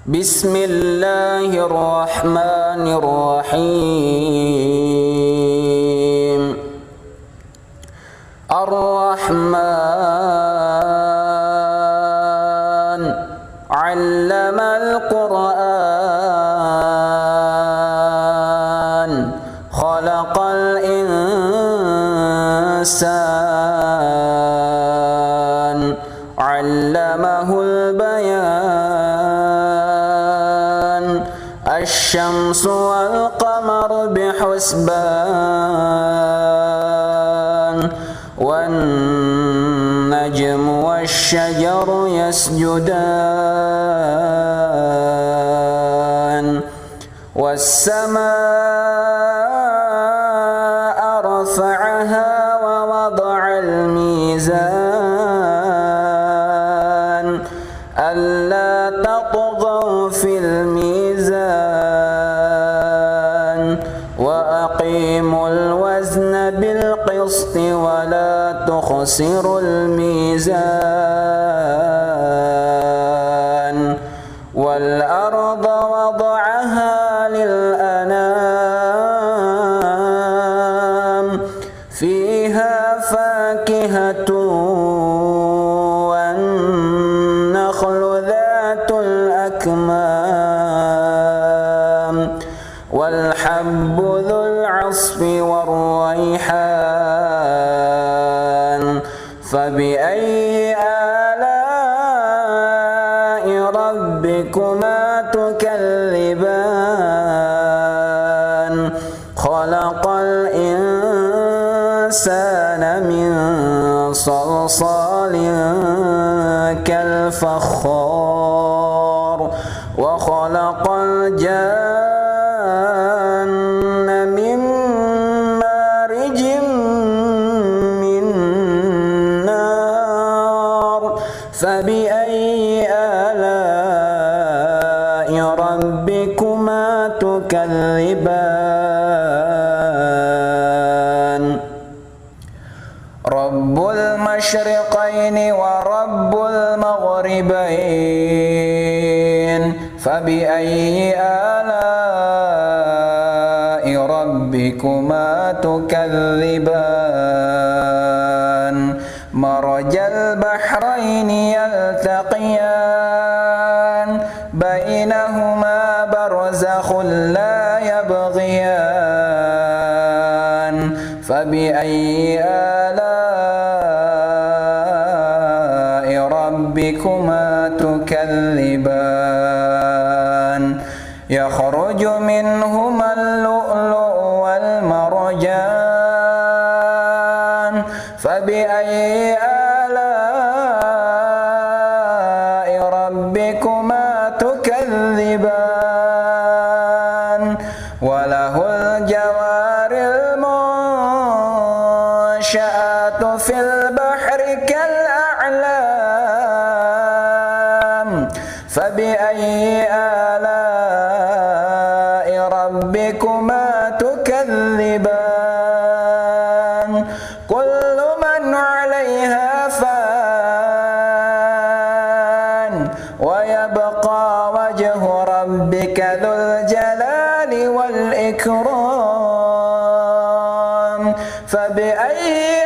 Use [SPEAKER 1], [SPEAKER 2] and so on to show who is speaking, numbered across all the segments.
[SPEAKER 1] Bismillahirrahmanirrahim. Ar-Rahman 'allamal Qur'an, khalaqal insan, 'allamahul bayan. Asy-syamsu wal qamaru bihusban, wan najmu wasy-syajaru yasjudan, was-samaa'a rafa'aha wa wada'al mizan, alla tatghaw fil mizan, wa aqimul wazna bil qisti wa la tukhsirul mizan, wal arda wada'aha lil anam, fiha fakihatun wan nakhlu dhatul akmam, wal habbu dhul 'asfi war rayhan. Fabi'ayyi ala'i rabbikuma tukadziban. Khalaqal insana min salsalin kal fakhar, wa khalaqal janna min marijin min nar. Fabi'ayyi ala'i rabbikuma tukadziban. Rabbul masyriqaini wa rabbul maghribain. Fabi'ayyi ala'i rabbikuma tukadziban. Marajal bahraini yaltaqiyan, bainahuma barzakhun la yabghiyan. Fabi'ayyi ala'i rabbikuma tukadziban. Yakhruju minhuma al-lu'lu'u wal marjan. Fabi'ayyi ala'i rabbikuma tukadziban. Walahul jawaril munsha'atu fil bahri kal a'lam. Fabi'ayyi ala'i rabbikuma tukadziban. Kullu man 'alayha fan, wa yabqa wajhu rabbika dzul jalali wal ikram. Fabi'ayyi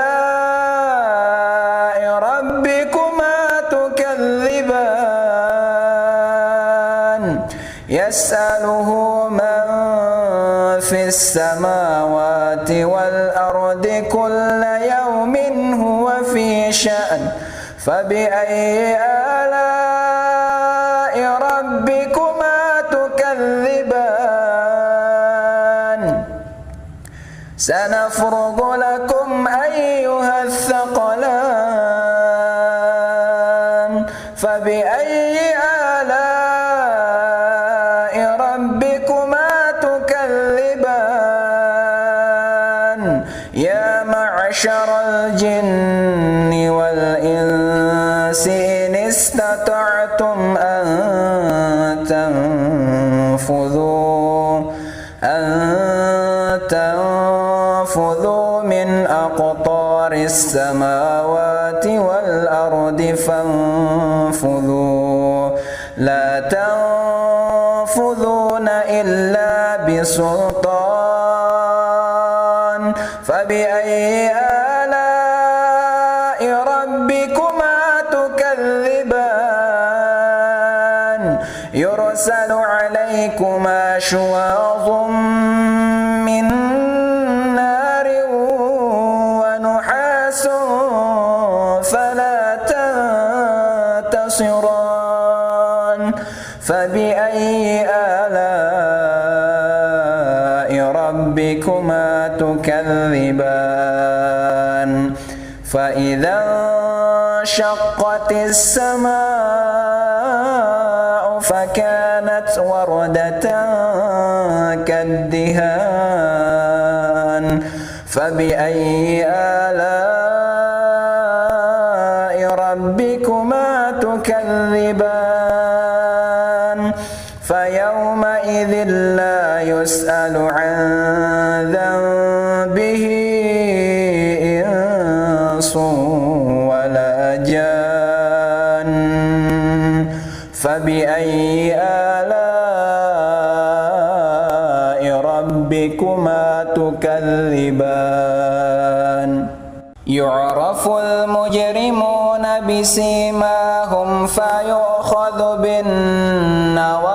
[SPEAKER 1] ala'i rabbikuma tukadziban. Yas'aluhu man fis samawati wal ardi kulla yawmin huwa fi sha'n. Fabi'ayyi ala'i rabbikuma tukadziban. Sanafrugu lakum ayyuhath thaqalan. Fabi'ayyi ala'i rabbikuma tukadziban. Ya ma'syaral jinni wal insi in istata'tum an tanfudhu min aqtaris samawati wal ardi فانفذوا لا تنفذون إلا بسلطان فبأي آلاء ربكما تكذبان يرسل عليكما شواظ من نار ونحاس فلا تنتصران فبأي آلاء ربكما تكذبان فإذا انشقت السماء فكانت وردة كالدهان فبأي آلاء ربكما تكذبان فيومئذ لا يسأل عن ذنبه إنس ولا جان فبأي آلاء ربكما تكذبان يعرف المجرمون بسيماهم فيؤخذ بالنواصي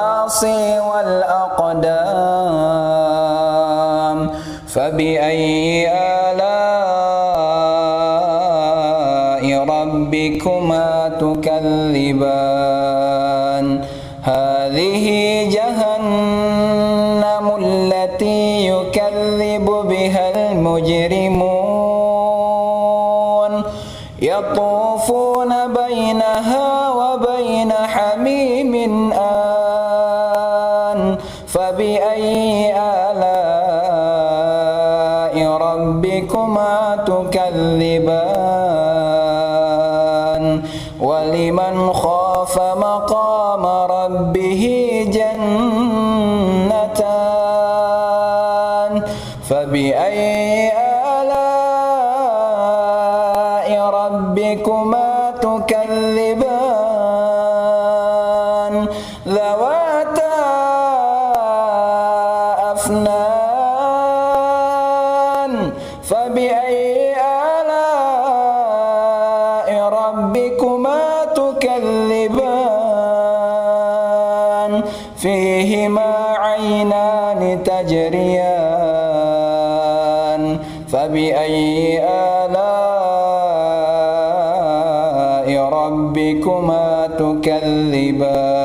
[SPEAKER 1] والأقدام فبأي آلاء ربكما تكذبان هذه جهنم التي يكذب بها المجرمون يطوفون بينها وبين حميم آن فبأي آلاء ربكما تكذبان ولمن خاف مقام ربه جنتان فبأي آلاء ربكما تكذبان ذواتا أفنان فبأي آلاء ربكما تكذبان فيهما عينان تجريان فبأي آلاء ربكما تكذبان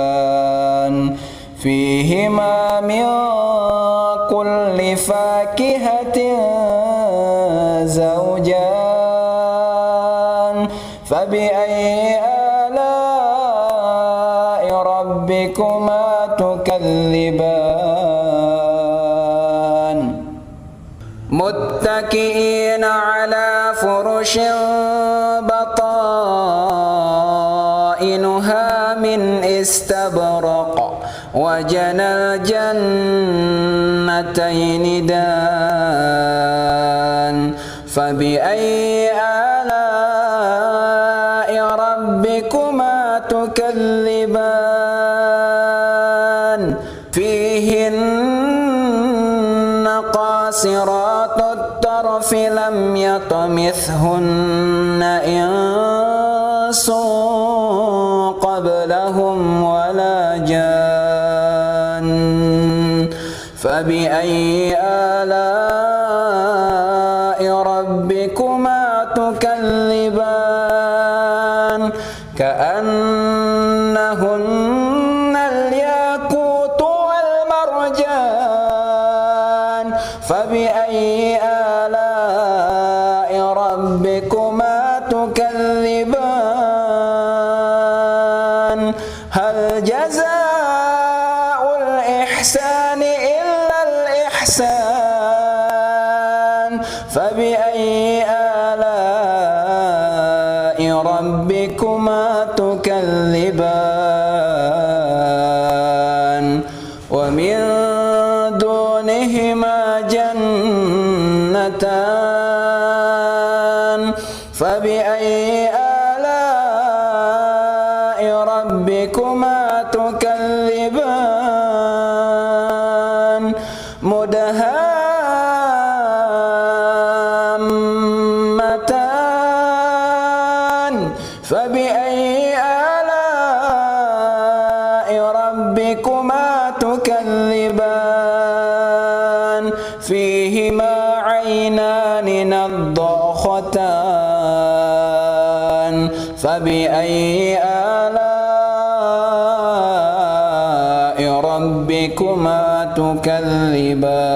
[SPEAKER 1] فيهما من كل فاكهة زوجان فبأي آلاء ربكما تكذبان متكئين على فرش بطائنها من استبرق وجنى الجنتين دان فبأي آلاء ربكما تكذبان فيهن قاصرات الطرف لم يطمثهن إنس قبلهم ولا جان فبأي آلاء ربكما تكذبان كأنهن الياقوت والمرجان فبأي آلاء ربكما تكذبان هل جزاء الإحسان إلا الإحسان فبأي آلاء ربكما تكذبان ومن دونهما جنتان فبأي آلاء ربكما تكذبان مدهامتان فبأي آلاء ربكما تكذبان فيهما عينان نضاختان فبأي آلاء ربكما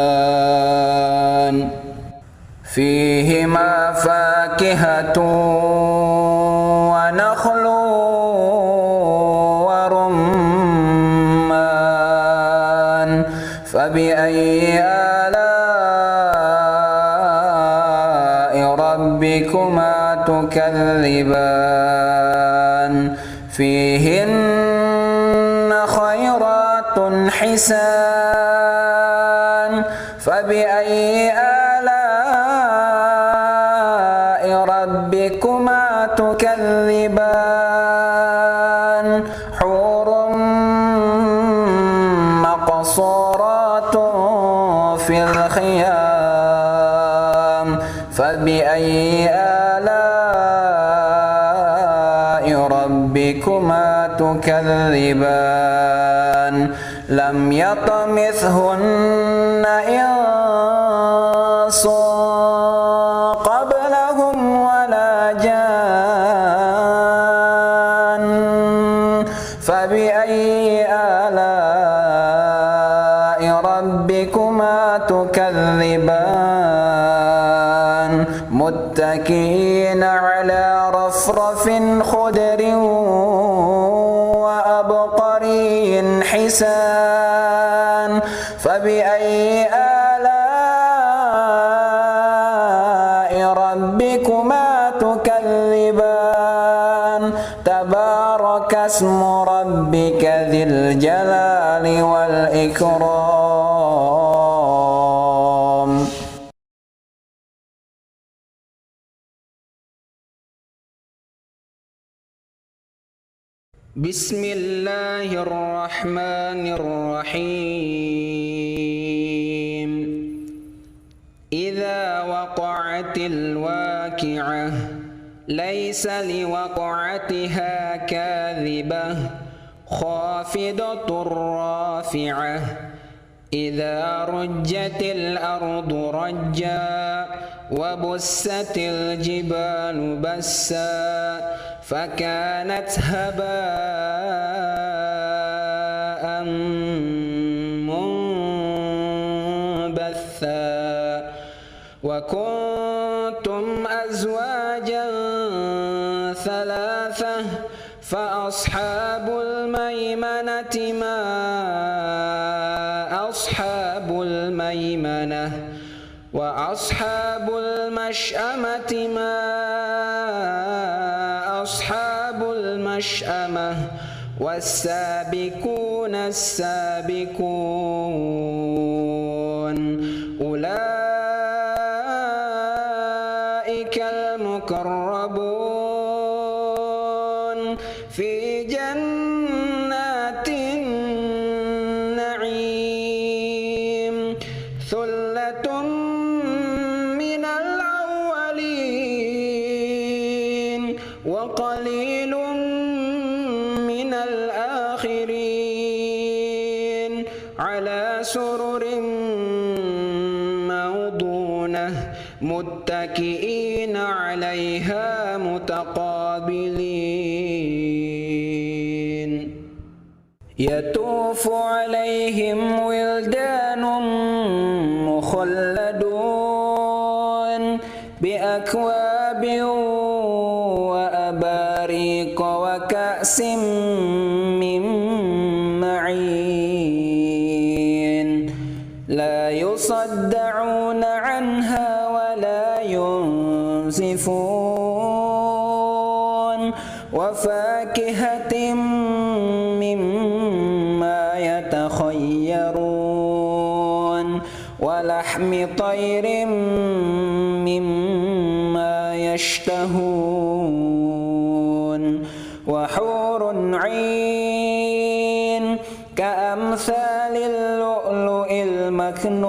[SPEAKER 1] تكذبان فيهما فاكهة ونخل ورمان فبأي آلاء ربكما تكذبان فيهن خيرات حسان فبأي آلاء ربكما تكذبان حور مقصورات في الخيام فبأي آلاء ربكما تكذبان لم يطمثهن إنس قبلهم ولا جان فبأي آلاء ربكما تكذبان متكئين على رفرف خضر وأبقري حسان فبأي آلاء ربكما تكذبان تبارك اسم ربك ذي الجلال والإكرام. بسم الله الرحمن الرحيم إذا وقعت الواقعة ليس لوقعتها كاذبة خافضة رافعة إذا رجت الأرض رجا وبست الجبال بسا فكانت هباء منبثا وكنتم أزواجا ثلاثة فأصحاب الميمنة ما أصحاب الميمنة وأصحاب المشأمة ما أصحاب المشأمة والسابقون السابقون أولئك المقربون في جنات النعيم ثلة من الأولين وقليل من الآخرين على سرر موضونة متكئين عليها متقابلين يطوف عليهم ولدان مخلدون بأكواب وأباريق وكأس من معين لا يصدعون عنها ولا ينزفون وفاكهة مما يتخيرون ولحم طير مما يشتهون وحور عين كأمثال اللؤلؤ المكنون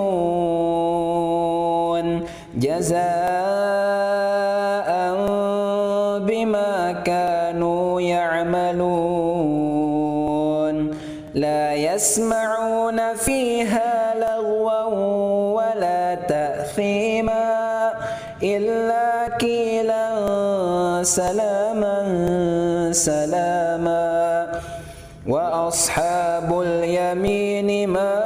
[SPEAKER 1] جزاء بما كانوا يعملون لا يسمعون فيها لغوا ولا تأثيما إلا قيلا سلاما سلاما وأصحاب اليمين ما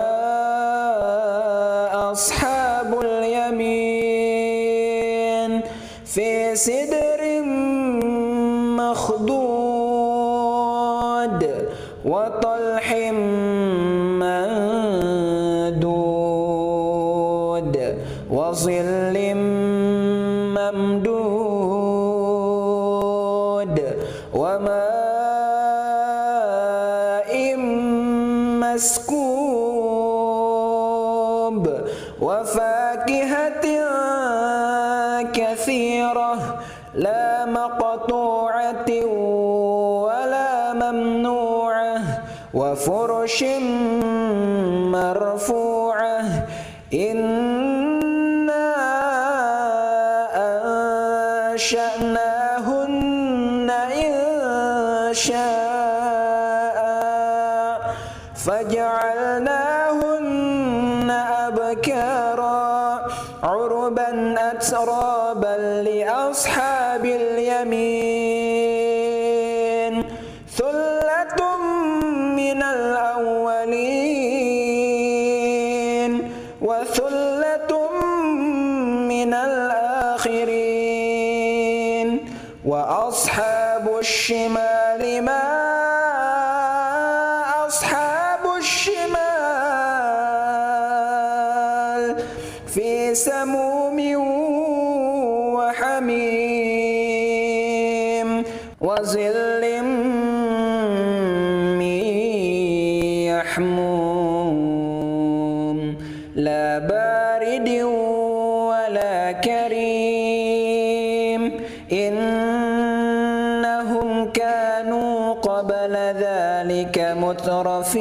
[SPEAKER 1] أصحاب اليمين في سدر مخضود وطلح ممدود وظل ممدود وماء مسكوب وفاكهة كثيرة لا مقطوعة ولا ممنوعة وفرش مرفوعة إنا أنشأناهن إنشاء فجعلناهن أبكارا عربا أترابا لأصحاب اليمين ثلة من الأولين وثلة من الآخرين وأصحاب الشمال ما أصحاب الشمال في سموم وحميم وظل من يحموم لا بارد ولا كريم إنهم كانوا قبل ذلك مترفين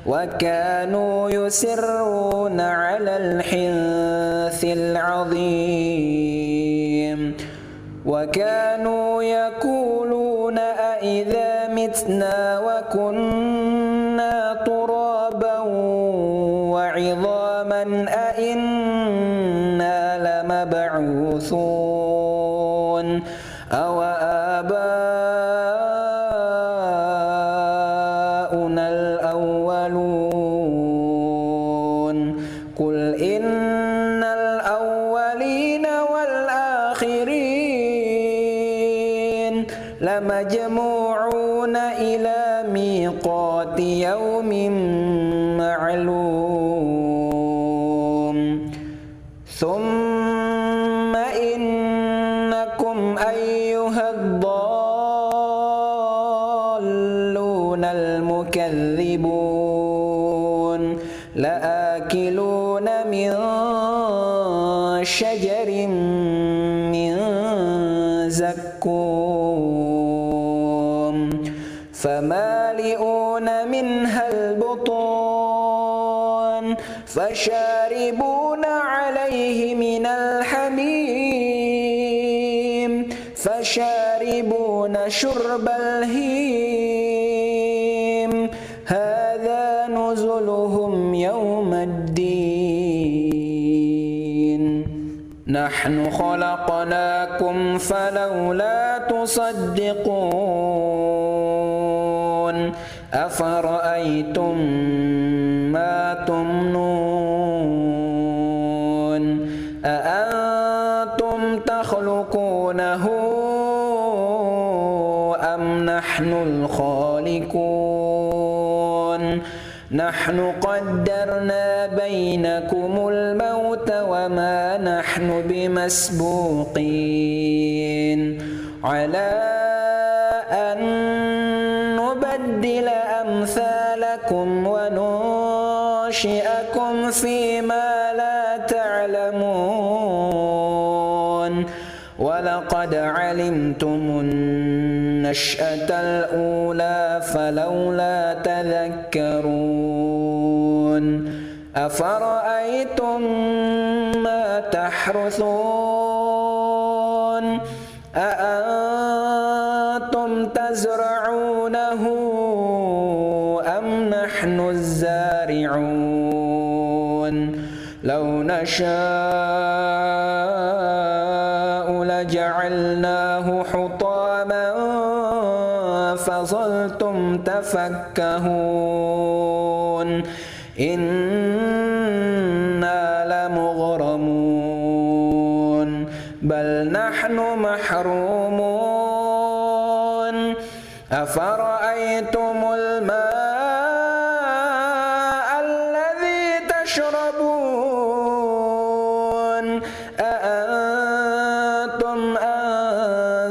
[SPEAKER 1] وكانوا يسرون على الحنث العظيم وكانوا يقولون أئذا متنا وكنا ترابا وعظاما أئنا لمبعوثون أو آباؤنا الأولون قل إن الأولين والآخرين لمجموعون إلى ميقات يوم معلوم ثم إنكم أيها الضالون المكذبون لآكلون من شجر من زقوم فمالئون منها البطون فشاربون عليه من الحميم فشاربون شرب الهيم هذا نزلهم يوم الدين نحن خلقناكم فلولا تصدقون أفرأيتم ما تمنون أأنتم تخلقونه أم نحن الخالقون نحن قدرنا بينكم الموت وما نحن بمسبوقين على أن نبدل أمثالكم وننشئكم فيما لا تعلمون ولقد علمتم النشأة الأولى فلولا تذكرون أفرأيتم ما تحرثون أأنتم تزرعونه أم نحن الزارعون لو نشاء لجعلناه حطاما فظلتم تفكهون إنا لمغرمون بل نحن محرومون أفرأيتم الماء الذي تشربون أأنتم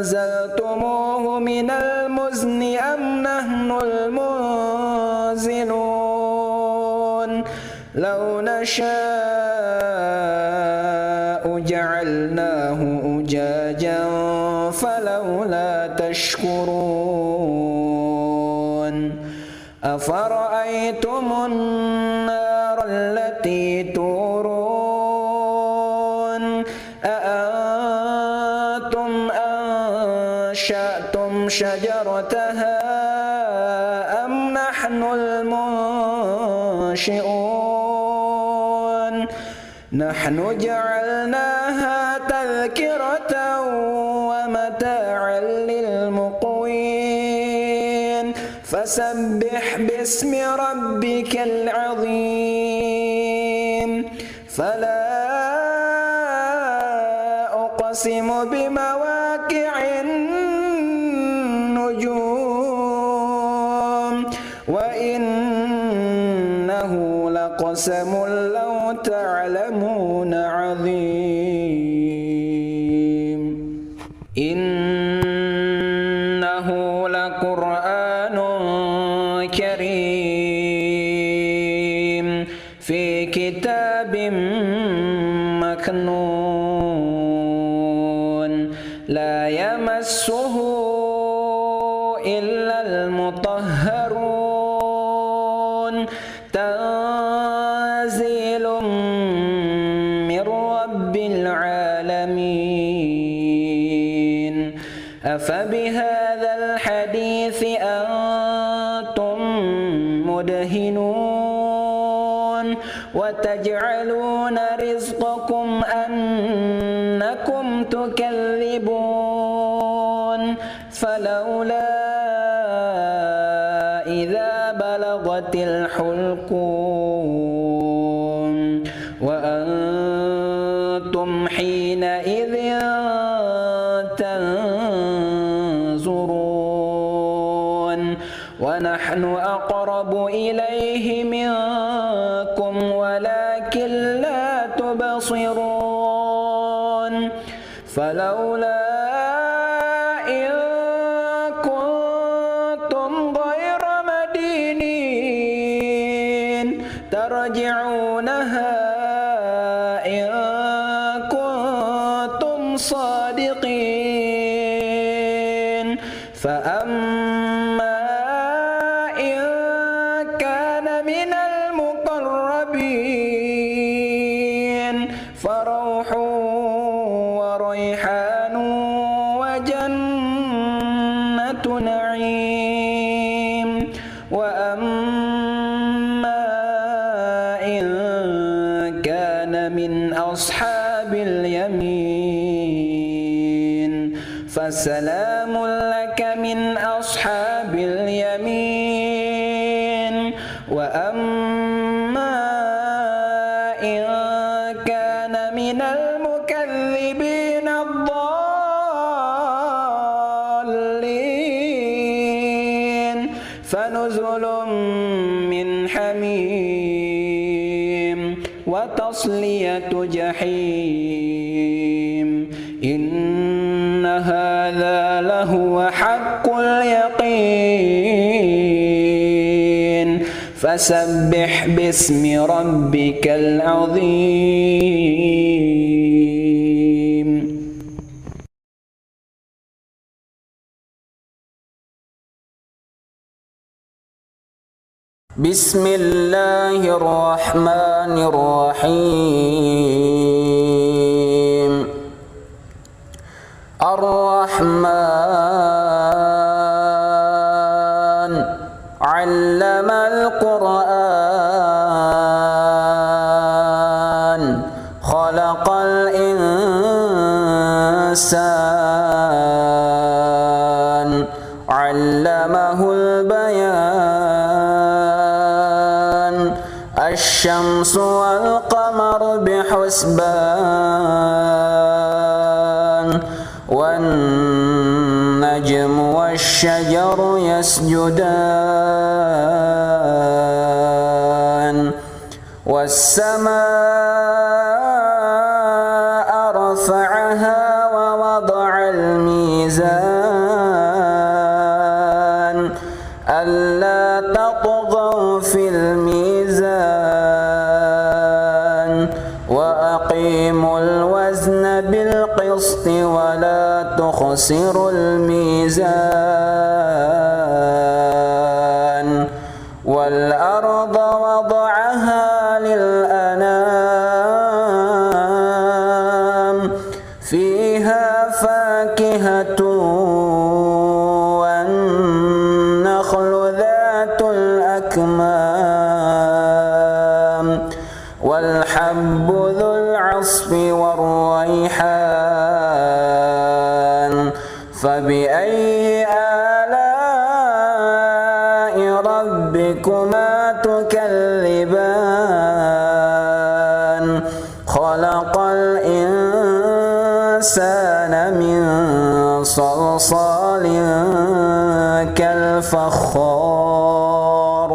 [SPEAKER 1] أنزلتموه من المزن أم نحن المنزلون لو نشاء جعلناه أجاجا فلولا تشكرون أفرأيتم النار التي تورون أأنتم أنشأتم شجرتها أم نحن المنشئون نحن جعلناها تذكرة ومتاعا للمقوين فسبح باسم ربك العظيم فلا أقسم بمواقع النجوم وإنه لقسم لو تعلمون عظيم إنه لقرآن كريم في كتاب مكنون لا يمسه إلا المطهرون تنزيل من رب العالمين أفبهذا الحديث أنتم مدهنون وتجعلون رزقكم أنكم تكذبون فلولا إذا بلغت الحلقوم وأنتم حينئذ تنظرون ونحن أقرب إليه منكم ولكن لا تبصرون فلولا إن كنتم غير مدينين ترجعونها إن كنتم صادقين فأما إن كان من المقربين فروح وريحان وجنة نعيم وأما إن كان من أصحاب اليمين فسلام لك من أصحاب اليمين وأما إن كان من المكذبين الضالين فنزل من حميم وتصلية جحيم إن هذا لهو حق اليقين فسبح باسم ربك العظيم.
[SPEAKER 2] Bismillahirrahmanirrahim. Ar-Rahman 'allamal Qur'an khalaqal insan 'allamahul bayan asy-syamsu wal qamaru bihusban wan najmu wasy-syajaru yasjudan was-samaa'a rafa'aha wa wada'al mizan alla tatghaw fil mizan wa aqimul wazna bil qisti wa la tukhsirul mizan wal arda wada'aha lil anam fiha fakihatun wan nakhlu dhatul akmam wal habbu dhul 'asfi war rayhan fabi'ayyi ala'i rabbikuma tukalliban khalaqal insana min salsalin kal fakhar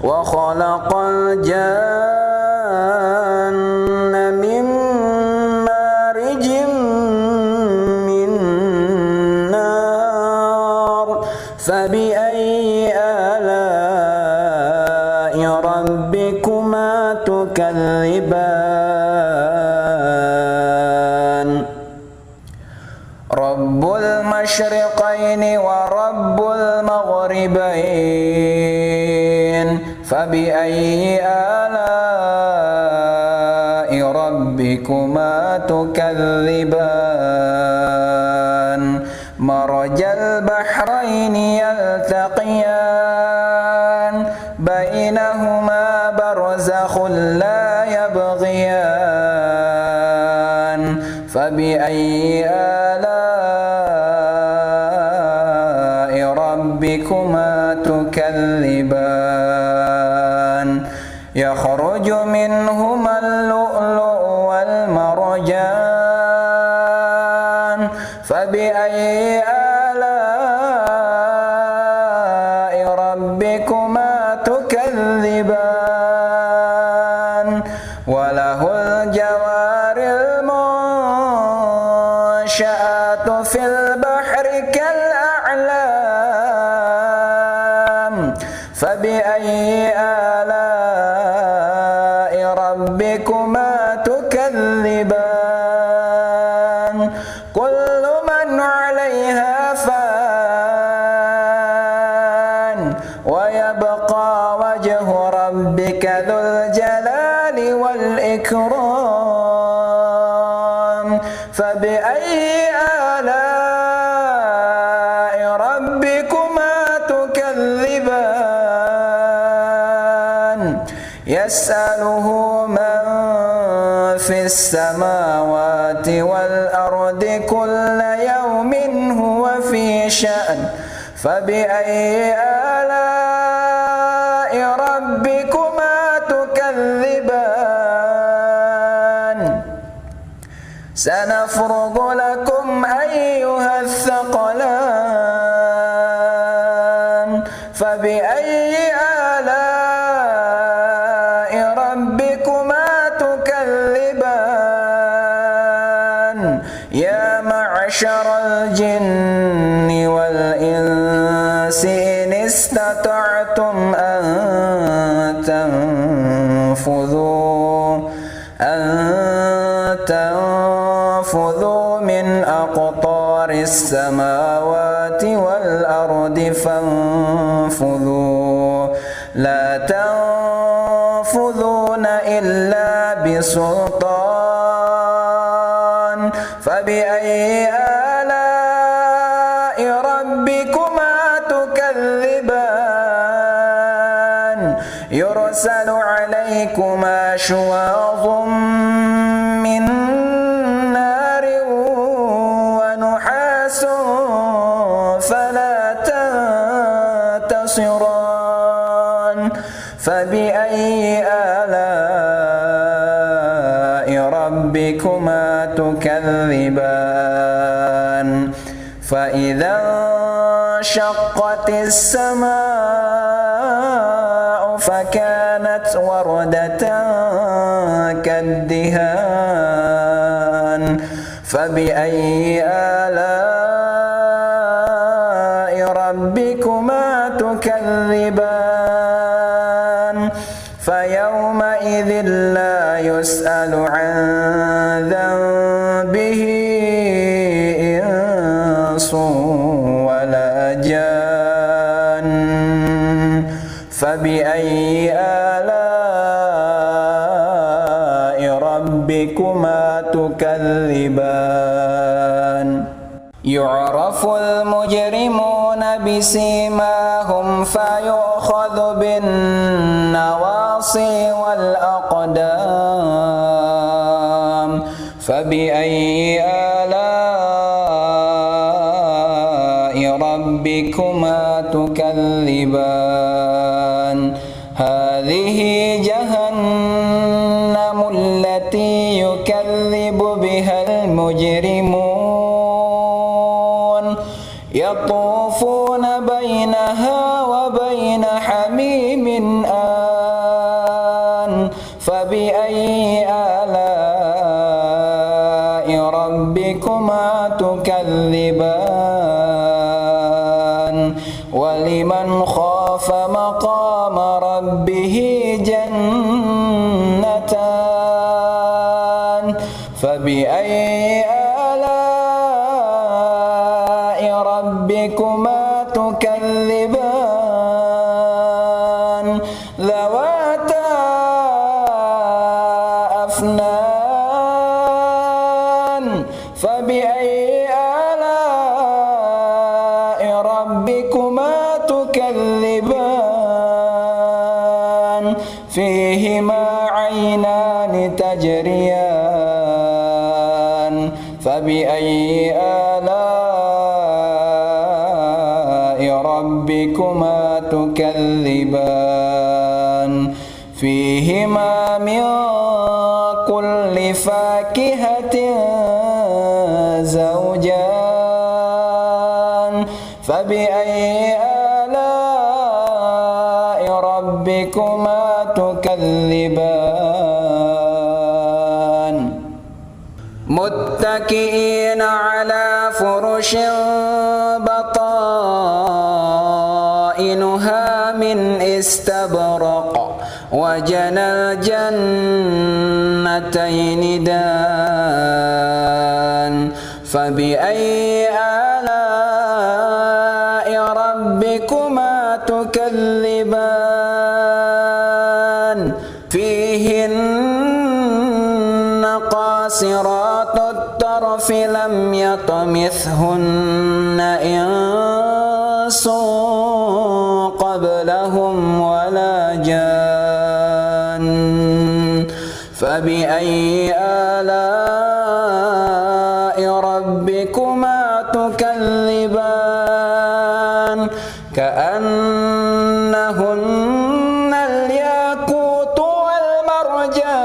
[SPEAKER 2] wa khalaqal janna min marijin min nar fabi'ayyi ala'i rabbikuma tukalliban Rabbul masyriqaini wa rabbul maghribain fabi'ayyi ala'i rabbikuma tukalliban marajal bahraini yaltaqiyan bainahuma barzakhun la yabghiyan fabi'ayyi ala'i rabbikuma tukalliban yakhruju minhuma al-lu'lu'u wal marjan fabi'ayyi ala'i rabbikuma tukalliban walahul jawaril munsha'atu fil bahri kal a'lam fabi'ayyi ala'i rabbikuma tukalliban kullu man 'alayha fan wa yabqa wajhu rabbika dzul jalali wal ikram fabi'ayyi ala'i rabbikuma tukalliban yas'aluhu man fis samawati wal ardi kulla yawmin huwa fi sha'n fabi'ayyi ala'i rabbikuma tukalliban sanafrugu lakum ayyuhath thaqalan fabi'ayyi ala'i rabbikuma tukalliban ya ma'syaral jinni wal insi in istata'tum an tanfudhu min aqtaris samawati wal ardi fanfudhu لا تنفذون إلا بسلطان فبأي آلاء ربكما تكذبان يرسل عليكما شواظ من نار ونحاس فلا تنتصران فبأي آلاء ربكما تكذبان فإذا انشقت السماء فكانت وردة كالدهان فبأي آلاء ربكما تكذبان فيومئذ لا يسأل عن ذنبه إنس ولا جان فبأي آلاء ربكما تكذبان يعرف المجرمون بسيماهم فيؤخذ بالنواصي والأقدام فبأي آلاء ربكما تكذبان هذه جهنم التي يكذب بها المجرمون يطوفون بينها وبين حميم آن فبأي آلاء ربكما تكذبان ولمن خاف مقام ربه جنتان فبأي آلاء ربكما تكذبان ذواتا أفنان فبأي آلاء ربكما تكذبان فيهما عينان تجريان فبأي آلاء ربكما تكذبان فيهما من كل فاكهة زوجان فبأي آلاء ربكما تكذبان متكئين على فرش بطائنها من استبرق وجنى الجنتين دان فبأي آلاء ربكما تكذبان فيهن قاصرات الطرف لم يطمثهن إنس قبلهم ولا جان فبأي آلاء ربكما تكذبان كأنهن الياقوت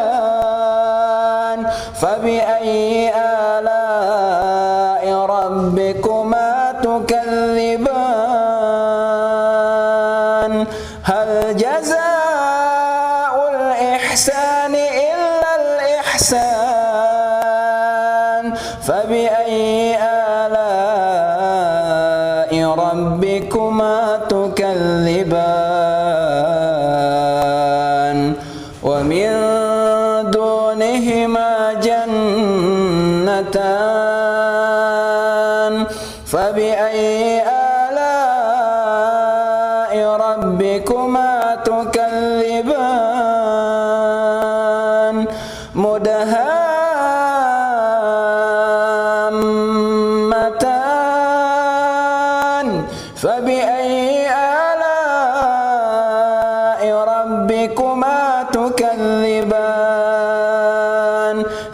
[SPEAKER 2] والمرجان فبأي آلاء ربكما تكذبان هل جزاء الإحسان إلا الإحسان فبأي آلاء ربكما تكذبان ومن دونهما جنتان فبأي آلاء ربكما تكذبان مدهامتان فبأي آلاء ربكما تكذبان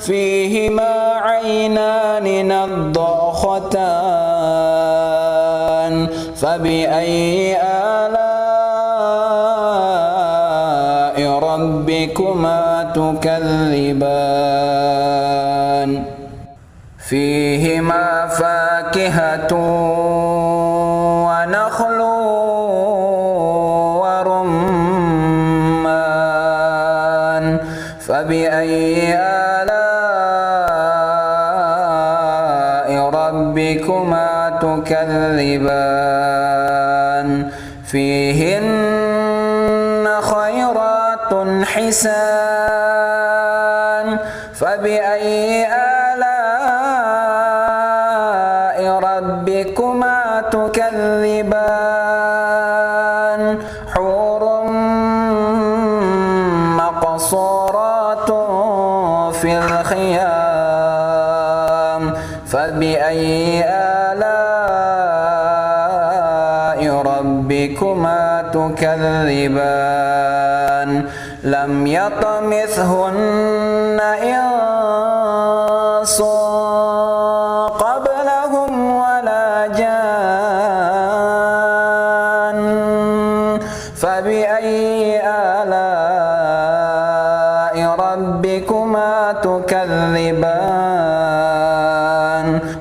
[SPEAKER 2] فيهما عينان نضاختان فبأي آلاء ربكما تكذبان فيهما فاكهة ونخل ورمان فبأي آلاء ربكما تكذبان فيهن خيرات حسان فبأي آلاء ربكما تكذبان حور مقصورات في الخيام فبأي آلاء ربكما تكذبان لم يطمثهن إنس قبلهم ولا جان فبأي آلاء ربكما تكذبان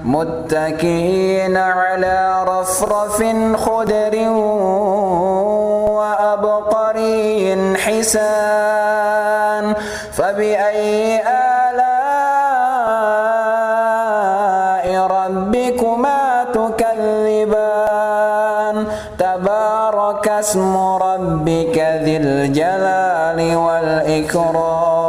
[SPEAKER 2] متكئين على رفرف خضر وأبقري حسان فبأي آلاء ربكما تكذبان تبارك اسم ربك ذي الجلال والإكرام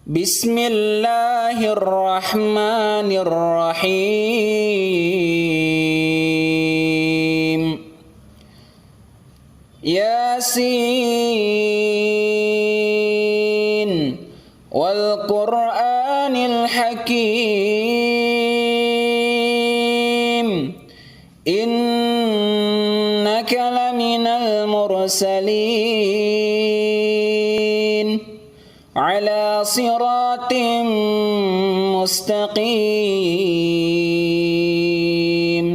[SPEAKER 2] بسم الله الرحمن الرحيم ياسين والقرآن الحكيم إنك لمن المرسلين على صراط مستقيم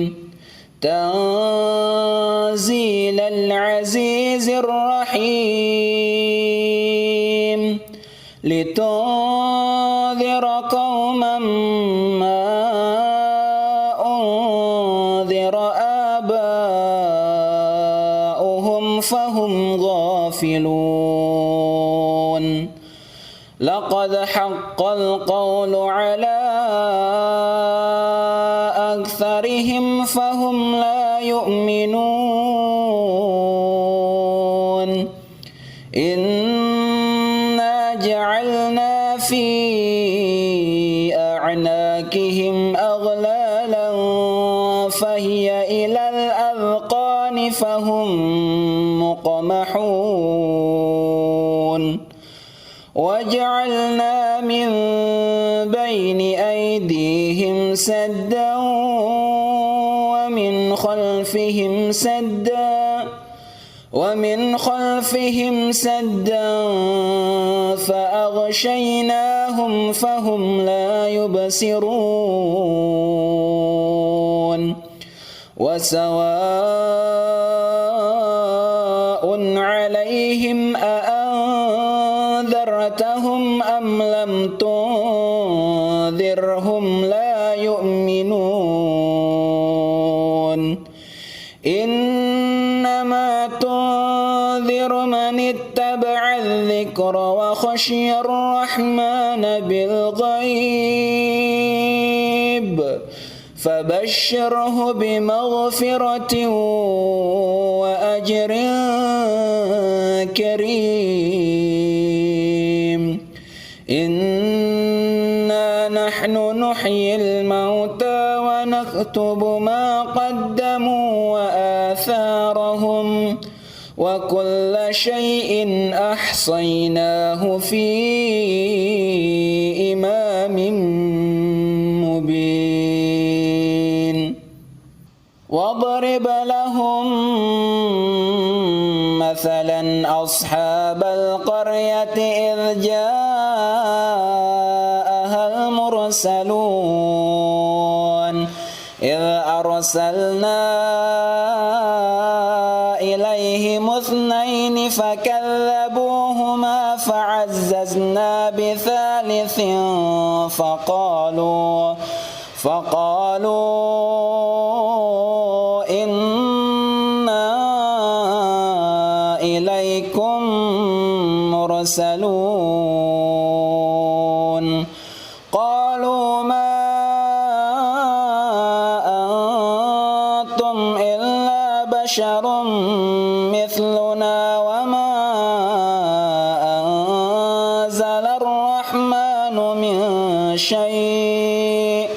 [SPEAKER 2] تنزيل العزيز الرحيم لتنذر قوما ما أنذر آباؤهم فهم غافلون لقد حق القول على أكثرهم فهم لا يؤمنون إنا جعلنا في أعناقهم أغلالا فهي إلى الأذقان فهم مقمحون وجعلنا من بين أيديهم سدا ومن خلفهم سدا فأغشيناهم فهم لا يبصرون وسواء عليهم أأنذرتهم أم لم تنذرهم لا يؤمنون إنما تنذر من اتبع الذكر وخشي الرحمن بالغيب فبشره بمغفرة وأجر كريم إنا نحن نحيي الموتى ونكتب ما قدموا وآثارهم وكل شيء أحصيناه في إمام مبين واضرب لهم مثلا أصحاب القرية إذ جاءها المرسلون إذ أرسلنا إليهم اثنين فكذبوهما فعززنا بثالث فقالوا إنا إليكم مرسلون قالوا ما أنتم إلا بشر مثلنا وما أنزل الرحمن من شيء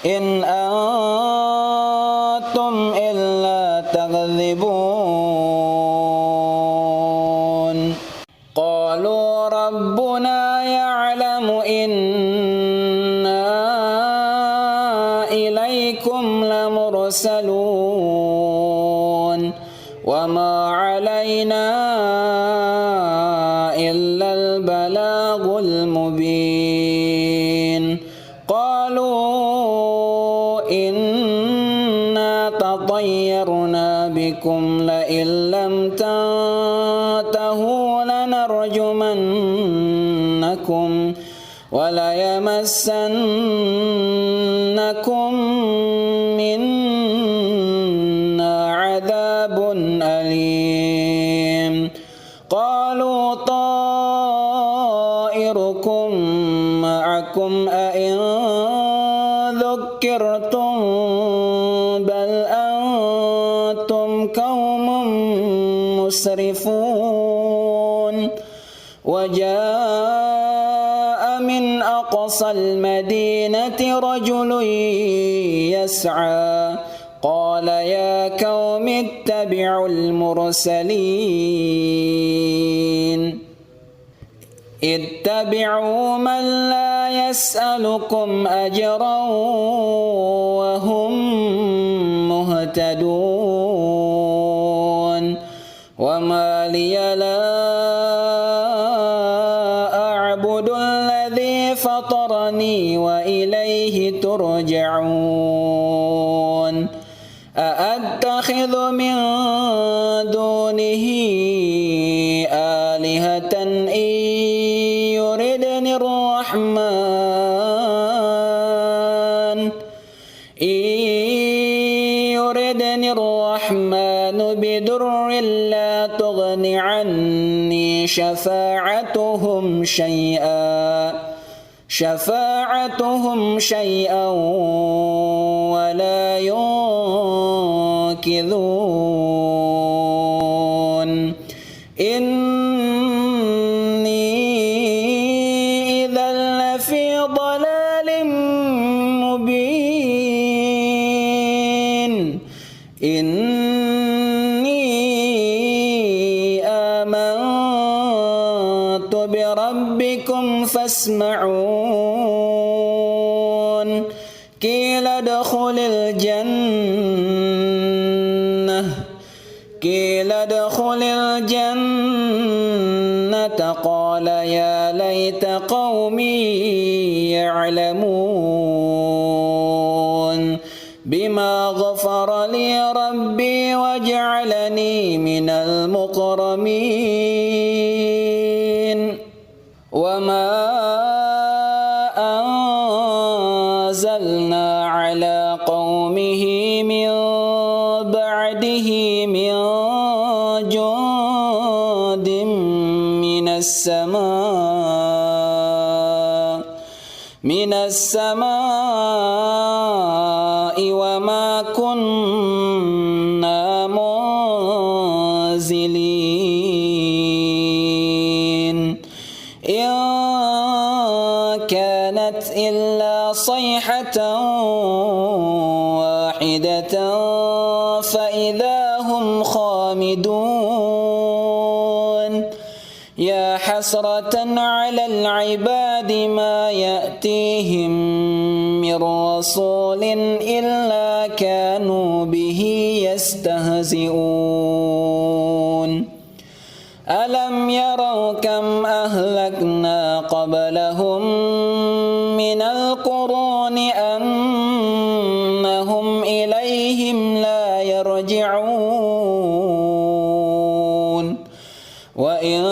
[SPEAKER 2] إن أنتم إلا تكذبون قالوا ربنا يعلم إنا إليكم لمرسلون وما علينا إلا البلاغ المبين قالوا إنا تطيرنا بكم لئن لم تنتهوا لنرجمنكم وليمسنكم منا عذاب أليم قالوا طائركم معكم أئن ذكرتم بل أنتم قوم مسرفون وجاء من أقصى المدينة رجل يسعى قال يا قوم اتبعوا المرسلين اتبعوا من لا يسألكم أجرا وهم مهتدون وما لي لا أعبد الذي فطرني وإليه ترجعون أأتخذ من دونه آلهة إن يردني الرحمن بضر لا تغن عني شفاعتهم شيئا ولا ينقذون إني إذا لفي ضلال مبين إني آمنت بربكم فاسمعون قيل ادخل الجنة قال يا ليت قومي يعلمون بما غفر لي ربي وجعلني من المكرمين وما أنزلنا على قومه من بعده من جند من السماء وما كنا منزلين إن كان كانت إلا صيحة واحدة فإذا هم خامدون يا حسرة على العباد ما يأتيهم من رسول إلا كانوا به يستهزئون ألم يروا كم أهلكنا قبلهم من القرون أنهم إليهم لا يرجعون وإن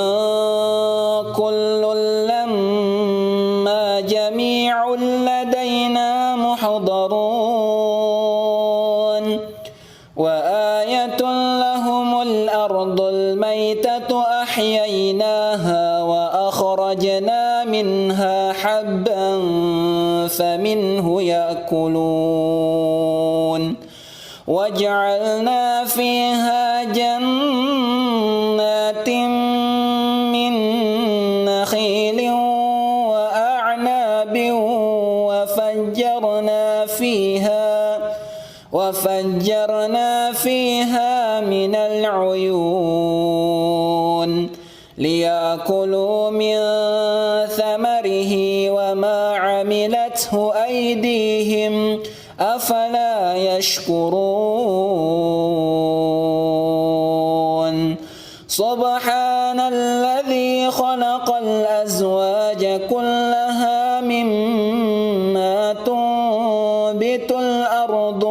[SPEAKER 2] كل لما جميع لدينا محضرون وآية لهم الأرض الميتة أحييناها وأخرجنا منها حبا فمنه يأكلون وجعلنا فيها جنات من نخيل وأعناب وفجرنا فيها من العيون ليأكلوا من ثمره وما عملته أيديهم أفلا يشكرون سبحان الذي خلق الأزواج كلها مما تنبت الأرض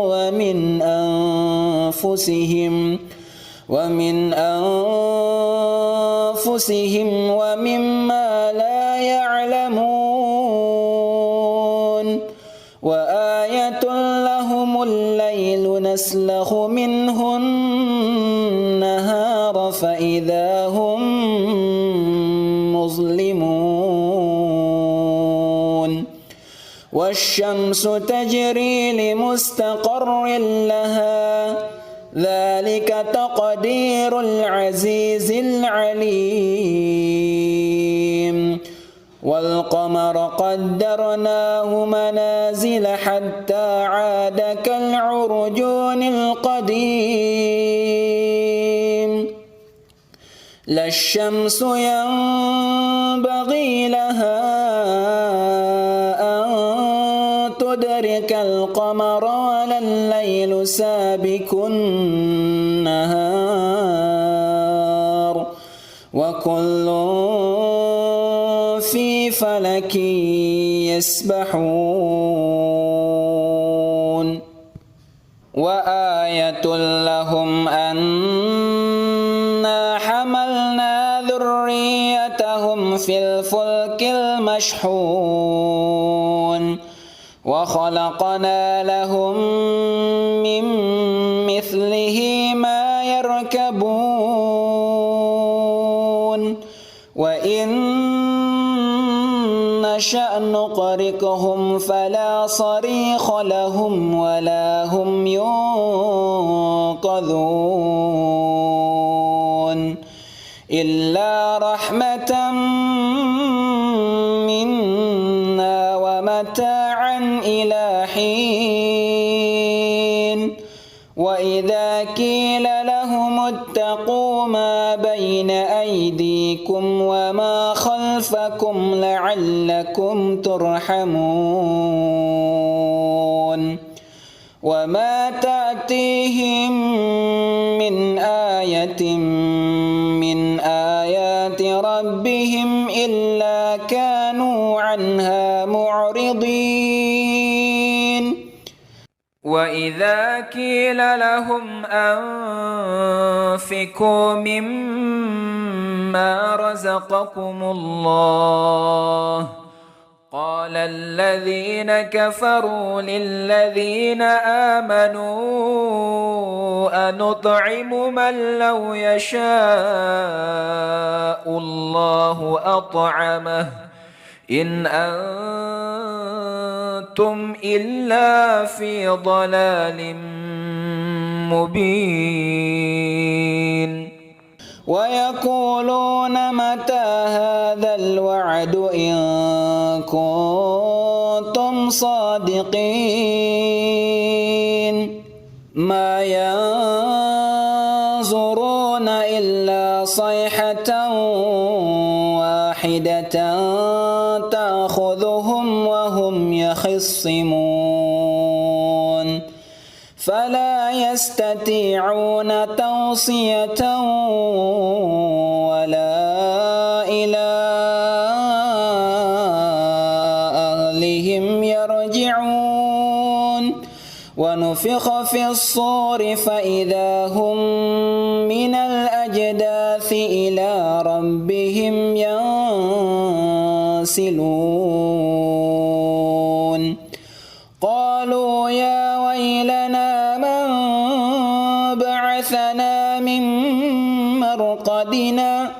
[SPEAKER 2] ومن أنفسهم ومما لا يعلمون وآية لهم الليل نسلخ منه النهار فإذا هم مظلمون والشمس تجري لمستقر لها ذلك تقدير العزيز العليم والقمر قدرناه منازل حتى عاد كالعرجون القديم لا الشمس ينبغي لها أن تدرك القمر ولا الليل سابق النهار وكل في فلك يسبحون وآية لهم أنا حملنا ذريتهم في الفلك المشحون وخلقنا لهم من مثله ما يركبون وإن نشأ نغرقهم فلا صريخ لهم ولا هم ينقذون إلا رحمة منا ومتاعا إلى حين وإذا قيل لهم اتقوا ما بين أيديكم وما خلفكم لعلكم ترحمون وما تأتيهم من آية من آيات ربهم إلا كانوا عنها معرضين
[SPEAKER 1] وإذا قيل لهم أنفقوا مما رزقكم الله قال الذين كفروا للذين آمنوا أنطعم من لو يشاء الله أطعمه إن أنتم إلا في ضلال مبين
[SPEAKER 2] ويقولون متى هذا الوعد إن كنتم صادقين ما ينظرون إلا صيحة واحدة تأخذهم وهم يخصمون فلا يستطيعون توصية ولا إلى أهلهم يرجعون ونفخ في الصور فإذا هم من الأجداث إلى ربهم ينسلون قالوا يا ويلنا من بعثنا من مرقدنا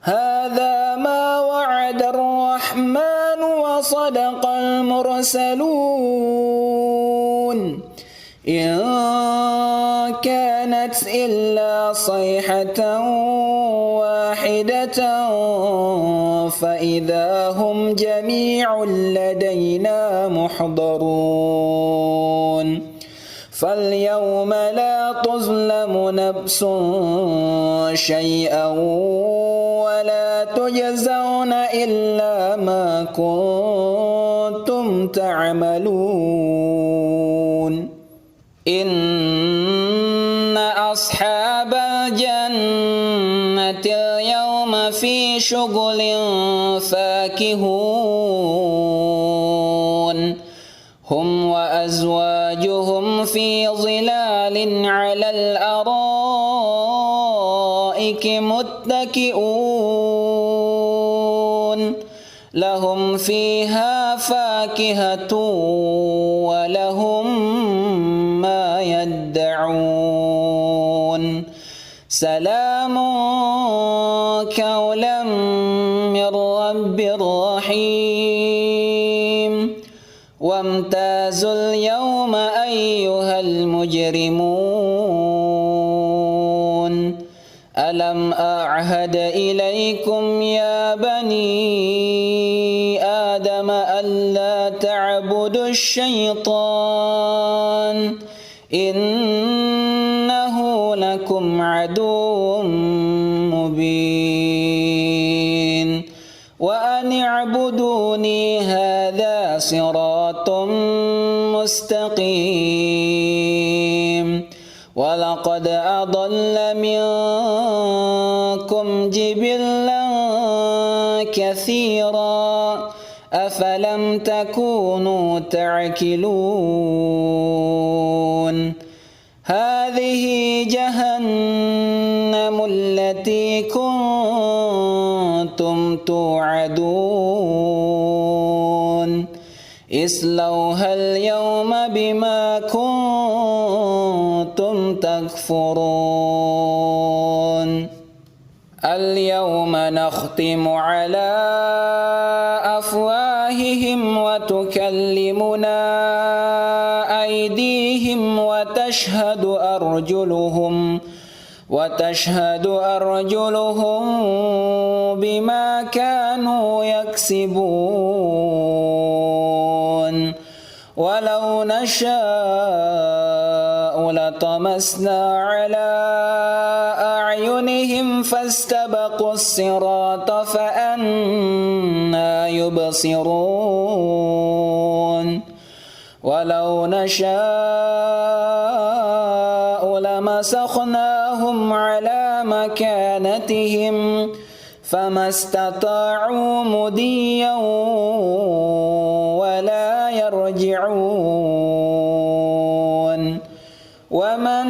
[SPEAKER 2] هذا ما وعد الرحمن وصدق المرسلون إن كانت إلا صيحة واحدة فإذا هم جميع لدينا محضرون فاليوم لا تظلم نفس شيئا ولا تجزون إلا ما كنتم تعملون إن أصحاب الجنة اليوم في شغل فاكهون هم وأزواجهم في ظلال على الأرائك متكئون لهم فيها فاكهة ولهم ما يدعون سلام قولا من رب رحيم وامتازوا اليوم أيها المجرمون ألم أعهد إليكم يا بني آدم ألا تعبدوا الشيطان إنه لكم عدو مبين وأن اعبدوني هذا صراط مستقيم ولقد أضل منكم جبلا كثيرا أفلم تكونوا تعقلون هذه جهنم التي كنتم توعدون اصلوها اليوم بما كنتم تكفرون اليوم نختم على أفواههم وتكلمنا أيديهم وتشهد أرجلهم بما كانوا يكسبون ولو نشاء لطمسنا على أعينهم فاستبقوا الصراط فأنى يبصرون ولو نشاء لمسخناهم على مكانتهم فما استطاعوا مضيا ولا يرجعون ومن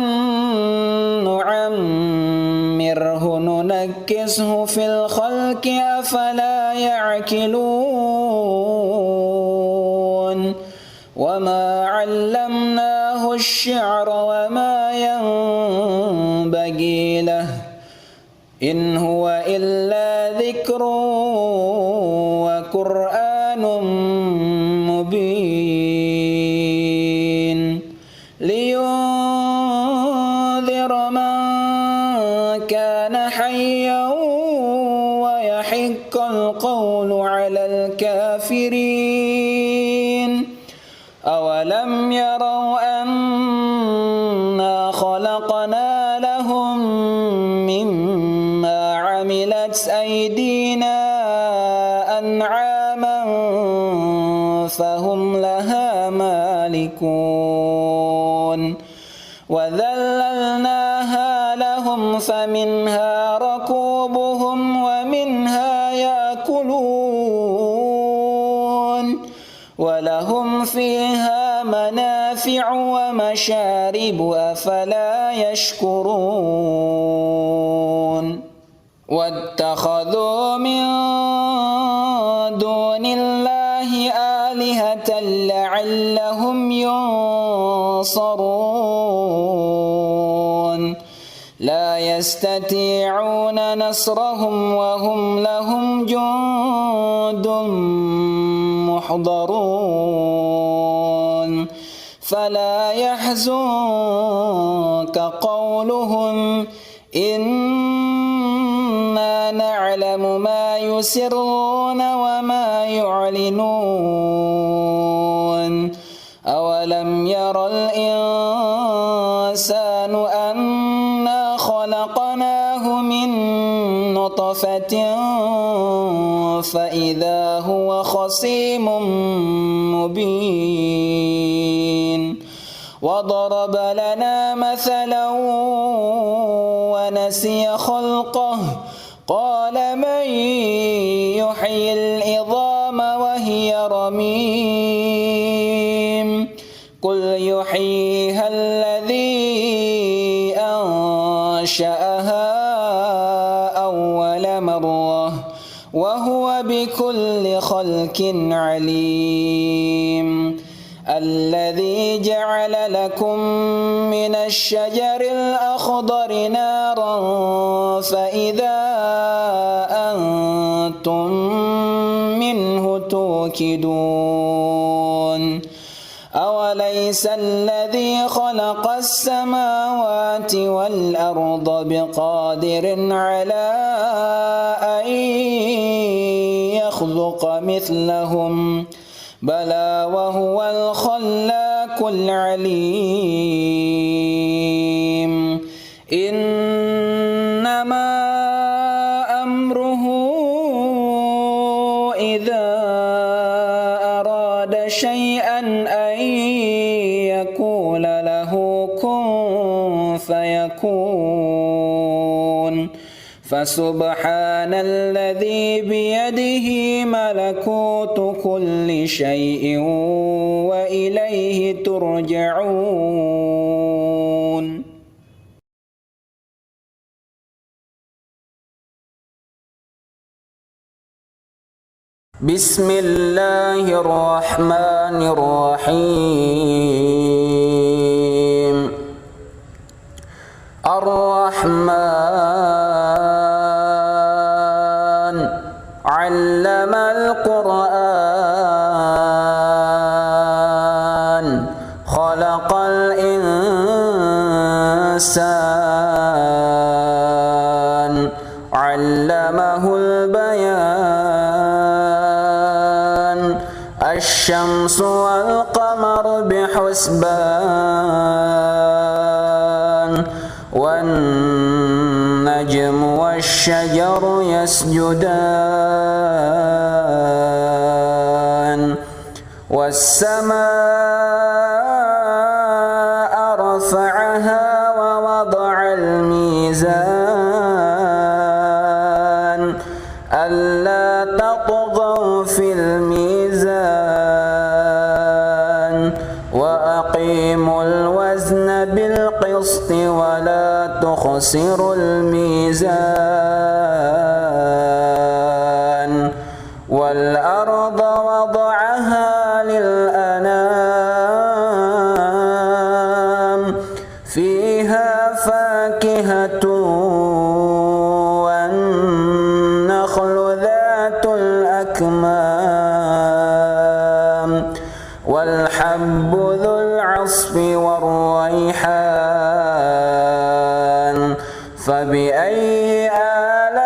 [SPEAKER 2] نعمره ننكسه في الخلق أفلا يعقلون وما علمناه الشعر وما ينبغي له إن هو إلا ذكر وقرآن مبين لينذر من كان حيا ويحق القول على الكافرين أولم يروا أنا خلقنا لهم مما عملت أيدينا أنعاما فهم لها مالكون وذللناها لهم فمنها ركوبهم ومنها يأكلون ولهم فيها منافع ومشارب أفلا يشكرون واتخذوا من دون الله آلهة لعلهم ينصرون لا يستطيعون نصرهم وهم لهم جند محضرون فلا يحزنك قولهم إنا نعلم ما يسرون وما يعلنون أولم ير الإنسان أنا خلقناه من نطفة فإذا هو خصيم مبين وضرب لنا مثلا ونسي خلقه قال من يحيي العظام وهي رميم قل يحييها الذي أنشأها أول مرة وهو بكل خلق عليم الذي جعل لكم من الشجر الأخضر نارا فإذا أنتم منه توقدون أوليس الذي خلق السماوات والأرض بقادر على أن يخلق مثلهم بلى وهو الخلاق العليم إنما أمره إذا أراد شيئا أن يقول له كن فيكون فسبحان الذي بيده ملكوت كل شيء وإليه ترجعون بسم الله الرحمن الرحيم الرحمن علم القرآن خلق الإنسان علمه البيان الشمس والقمر بحسبان والنجم والشجر يسجدان والسماء رفعها ووضع الميزان ألا تطغوا في الميزان وأقيموا الوزن بالقسط ولا تخسروا الميزان والأرض وضعها للأنام فيها فاكهة والنخل ذات الأكمام والحب ذو العصف والريحان فبأي آلاء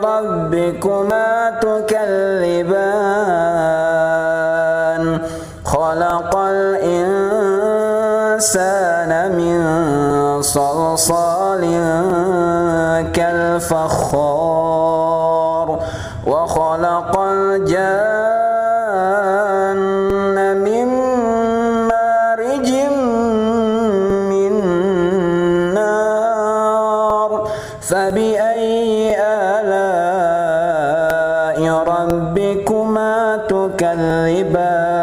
[SPEAKER 2] ربكما تكذبان الإنسان من صلصال كالفخار وخلق الجن من مارج من نار فبأي آلاء ربكما تكذبان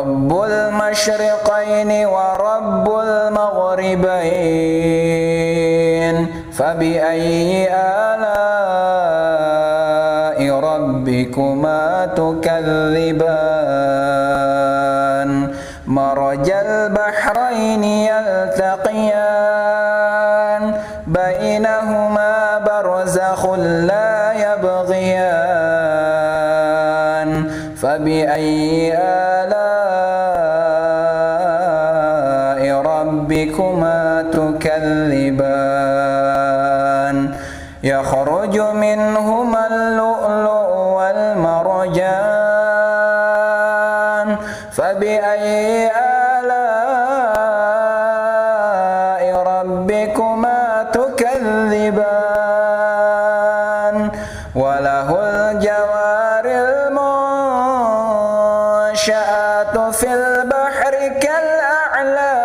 [SPEAKER 2] رب المشرقين ورب المغربين فبأي آلاء ربكما تكذبان مرج البحرين يلتقيان بينهما برزخ لا يبغيان فبأي آلاء ربكما تكذبان يخرج منهما اللؤلؤ والمرجان فبأي آلاء ربكما تكذبان وله الجوار المنشآت في البحر كالأعلام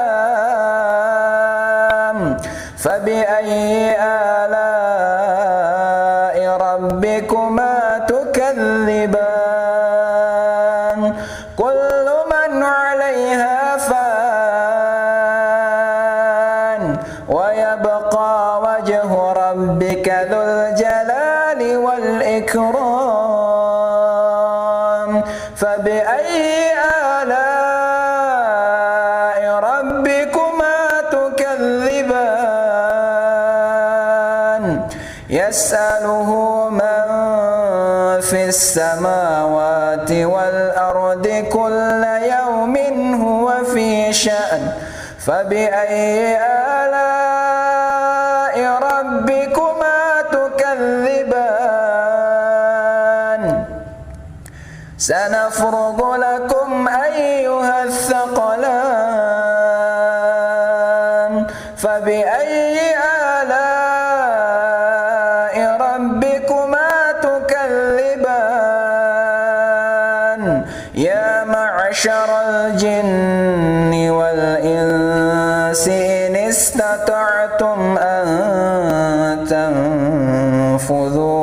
[SPEAKER 2] فبأي آلاء ربكما تكذبان كل من عليها فان ويبقى وجه ربك ذو الجلال والإكرام فبأي آلاء ربكما تكذبان يسأله من في السماوات والأرض كل يوم هو في شأن فبأي آلاء ربكما تكذبان سنفرغ لكم أيها الثقلان فبأي آلاء ربكما تكذبان يا معشر الجن والإنس إن استطعتم أن تنفذوا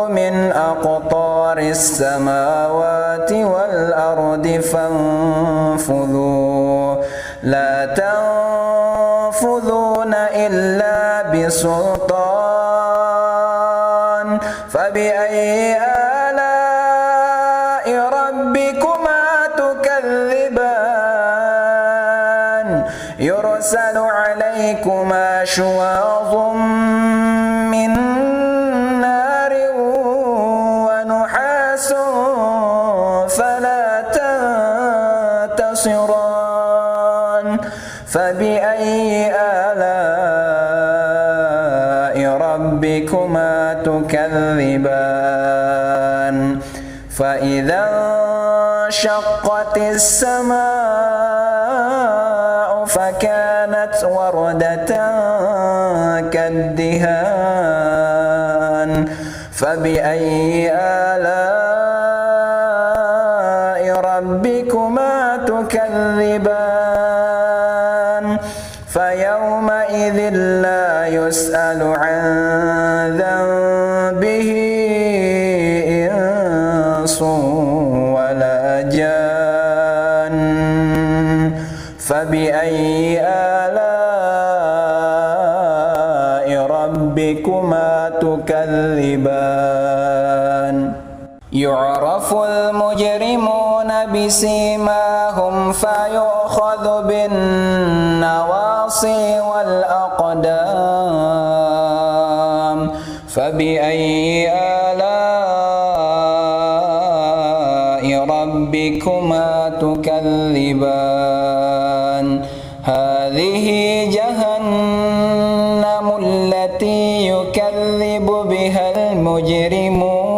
[SPEAKER 2] من أقطار السماوات والأرض فانفذوا لا تنفذون إلا بسلطان فبأي آلاء ربكما تكذبان يرسل عليكما شواظ من نار ونحاس فلا تنتصران فبأي آلاء ربكما تكذبان فإذا انشقت السماء فكانت وردة كالدهان فبأي آلاء ربكما تكذبان فيومئذ لا يسأل عن ذنبه إنس ولا جان فبأي آلاء ربكما تكذبان يعرف المجرمون بسيماهم فيؤخذ بالنواصي والأقدام فبأي آلاء ربكما تكذبان هذه جهنم التي يكذب بها المجرمون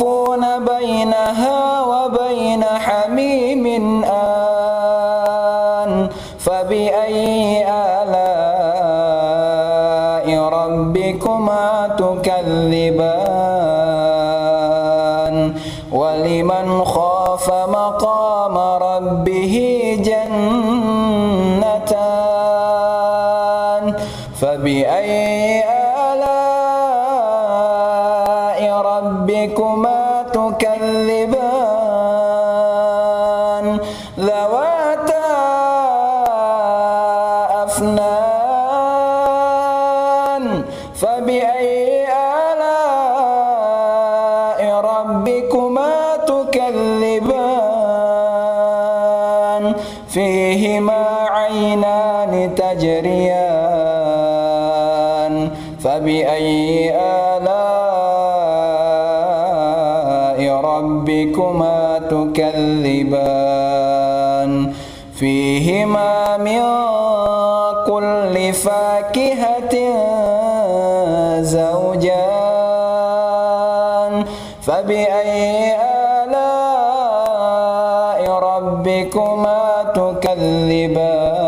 [SPEAKER 2] يطوفون بينها وبين حميم آن فبأي آلاء ربكما تكذبان ولمن خاف مقام ربه جنتان فبأي آلاء ربكما تكذبان ذواتا أفنان فبأي آلاء ربكما تكذبان فيهما عينان تجريان فبأي آلاء ربكما تكذبان فيهما من كل فاكهة زوجان فبأي آلاء ربكما تكذبان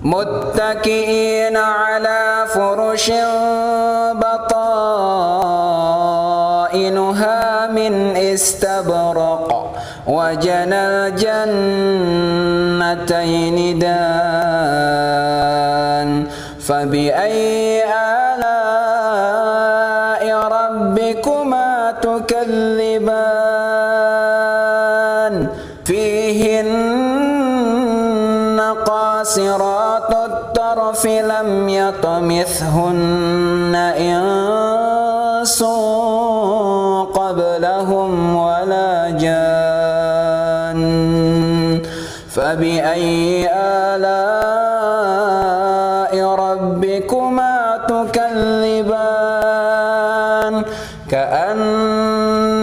[SPEAKER 2] متكئين على فرش بطائنها من استبرق وجنى الجنتين دان فبأي آلاء ربكما تكذبان فيهن قاصرات الطرف لم يطمثهن إنس قبلهم ولا جان فبأي آلاء ربكما تكذبان كأنهن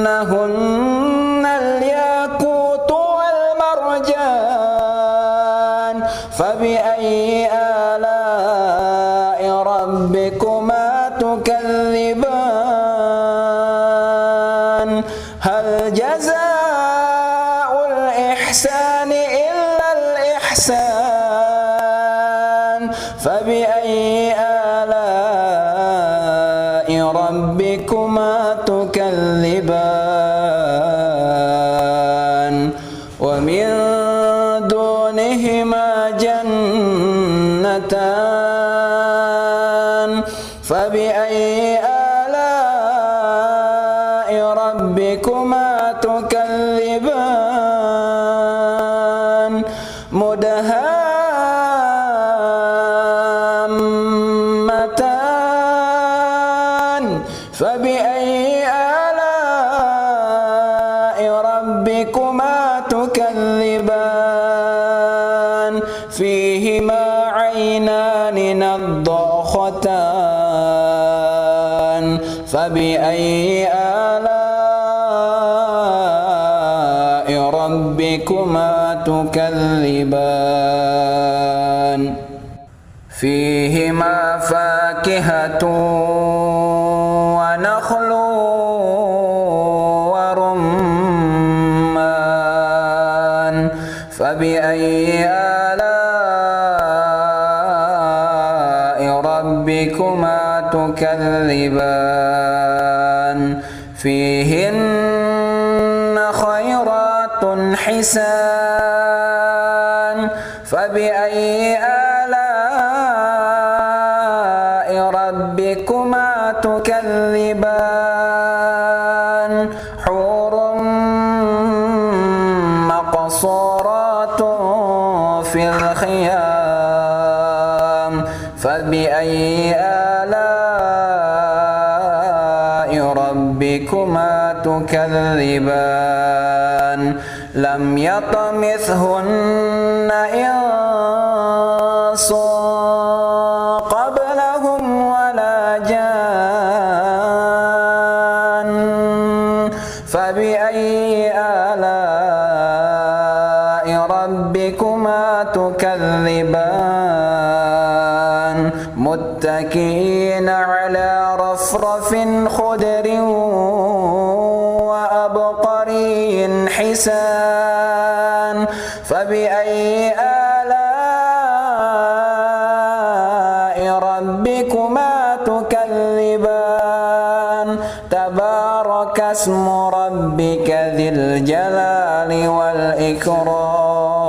[SPEAKER 2] الياقوت والمرجان فبأي آلاء ربكما تكذبان هل جزاء الإحسان إلا الإحسان فبأي آلاء ربكما تكذبان ومن دونهما جنتان فبأي آلاء ربكما تكذبان مدهامتان فبأي آلاء ربكما تكذبان فيهما عينان نضاختان فبأي آلاء ربكما تكذبان فيهما فاكهة ونخل ورمان فبأي آلاء ربكما تكذبان فيهن خيرات حسان فبأي آلاء ربكما تكذبان حور مقصورات في الخيام فبأي آلاء ربكما تكذبان لم يطمثهن إنس قبلهم ولا جان فبأي آلاء ربكما تكذبان متكئين على رفرف
[SPEAKER 1] وصفرف خضر وأبقري حسان فبأي آلاء ربكما تكذبان تبارك اسم ربك ذي الجلال والإكرام